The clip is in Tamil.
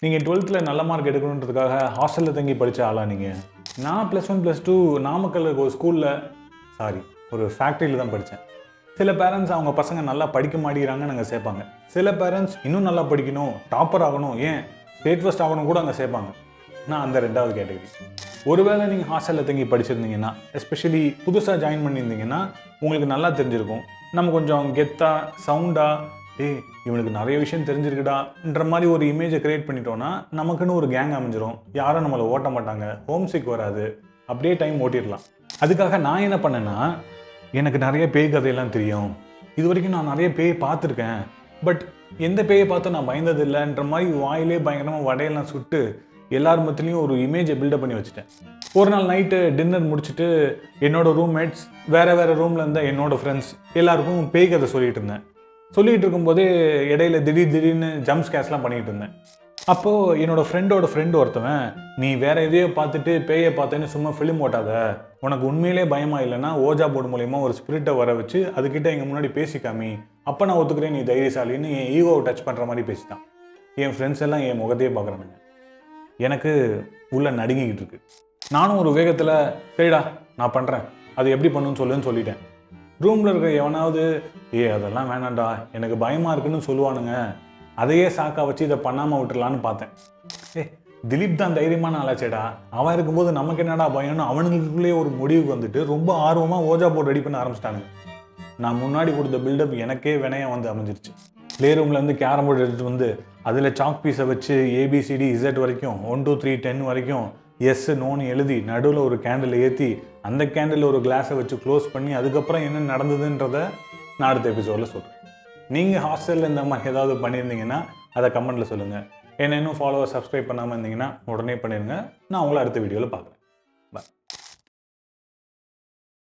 நீங்கள் 12th நல்ல மார்க் எடுக்கணுன்றதுக்காக ஹாஸ்டலில் தங்கி படித்த ஆளா நீங்கள்? நான் +1 +2 நாமக்கல்ல ஒரு ஸ்கூலில் ஒரு ஃபேக்ட்ரியில் தான் படித்தேன். சில பேரண்ட்ஸ் அவங்க பசங்க நல்லா படிக்க மாட்டேங்கிறாங்கன்னு அங்கே சேர்ப்பாங்க. சில பேரண்ட்ஸ் இன்னும் நல்லா படிக்கணும், டாப்பர் ஆகணும், ஏன் ஸ்டேட் ஃபர்ஸ்ட் ஆகணும் கூட அங்கே சேர்ப்பாங்க. நான் அந்த 2வது கேட்டகரி. ஒருவேளை நீங்கள் ஹாஸ்டலில் தங்கி படிச்சிருந்தீங்கன்னா, எஸ்பெஷலி புதுசாக ஜாயின் பண்ணியிருந்தீங்கன்னா உங்களுக்கு நல்லா தெரிஞ்சிருக்கும். நம்ம கொஞ்சம் கெத்தா, சவுண்டா, இவனுக்கு நிறைய விஷயம் தெரிஞ்சிருக்குடான்ற மாதிரி ஒரு இமேஜை கிரியேட் பண்ணிட்டோன்னா நமக்குன்னு ஒரு கேங் அமைஞ்சிரும். யாரும் நம்மளை ஓட்ட மாட்டாங்க, ஹோம் சிக் வராது, அப்படியே டைம் ஓட்டிடலாம். அதுக்காக நான் என்ன பண்ணேன்னா, எனக்கு நிறைய பேய் கதையெல்லாம் தெரியும், இது வரைக்கும் நான் நிறைய பேய் பார்த்துருக்கேன், பட் எந்த பேயை பார்த்தும் நான் பயந்தது இல்லைன்ற மாதிரி வாயிலே பயங்கரமாக வடையெல்லாம் சுட்டு எல்லார் மத்திலையும் ஒரு இமேஜை பில்டப் பண்ணி வச்சுட்டேன். ஒரு நாள் நைட்டு டின்னர் முடிச்சுட்டு என்னோடய ரூம்மேட்ஸ், வேறு ரூமில் இருந்த என்னோடய ஃப்ரெண்ட்ஸ் எல்லாருக்கும் பேய் கதை சொல்லிகிட்டு இருந்தேன். சொல்லிகிட்டு இருக்கும்போதே இடையில திடீர்னு ஜம்ப் ஸ்கேர்ஸ்லாம் பண்ணிகிட்டு இருந்தேன். அப்போது என்னோடய ஃப்ரெண்டு ஒருத்தவன், நீ வேறு எதையோ பார்த்துட்டு பேயை பார்த்தேன்னு சும்மா ஃபிலிம் ஓட்டாத, உனக்கு உண்மையிலே பயமாக இல்லைன்னா ஓஜா போர்டு மூலயமா ஒரு ஸ்பிரிட்டை வர வச்சு அதுக்கிட்ட எங்கள் முன்னாடி பேசிக்காமி, அப்போ நான் ஒத்துக்கிறேன் நீ தைரியசாலின்னு என் ஈகோவை டச் பண்ணுற மாதிரி பேசிட்டான். என் ஃப்ரெண்ட்ஸ் எல்லாம் என் முகத்தையே பார்க்குறானுங்க. எனக்கு உள்ளே நடுங்கிக்கிட்டு இருக்கு. நானும் ஒரு வேகத்தில் சரிடா நான் பண்ணுறேன், அது எப்படி பண்ணுன்னு சொல்லிட்டேன். ரூமில் இருக்கிற எவனாவது அதெல்லாம் வேணாண்டா எனக்கு பயமாக இருக்குன்னு சொல்லுவானுங்க, அதையே சாக்கா வச்சு இதை பண்ணாமல் விட்டுடலான்னு பார்த்தேன். திலீப் தான் தைரியமான ஆளாச்சேடா, அவன் இருக்கும்போது நமக்கு என்னடா பயம்னு அவனுங்களுக்குள்ளேயே ஒரு முடிவுக்கு வந்துட்டு ரொம்ப ஆர்வமாக ஓஜா போர்டு ரெடி பண்ண ஆரம்பிச்சிட்டானுங்க. நான் முன்னாடி கொடுத்த பில்டப் எனக்கே வினயம் வந்து அமைஞ்சிருச்சு. ப்ளே ரூம்லேருந்து கேரம் போர்டு எடுத்துகிட்டு வந்து அதில் சாக் பீஸை வச்சு ABCD Z வரைக்கும் 1 2 3 10 வரைக்கும் எஸ் நோன்னு எழுதி நடுவில் ஒரு கேண்டில் ஏற்றி அந்த கேண்டில் ஒரு கிளாஸை வச்சு க்ளோஸ் பண்ணி அதுக்கப்புறம் என்ன நடந்ததுன்றதை நான் அடுத்த எபிசோடில் சொல்கிறேன். நீங்கள் ஹாஸ்டலில் இந்த மாதிரி ஏதாவது பண்ணியிருந்தீங்கன்னா அதை கமெண்ட்டில் சொல்லுங்கள். என்ன இன்னும் ஃபாலோவர் சப்ஸ்கிரைப் பண்ணாமல் இருந்தீங்கன்னா உடனே பண்ணிடுங்க. நான் உங்களை அடுத்த வீடியோவில் பார்க்குறேன்.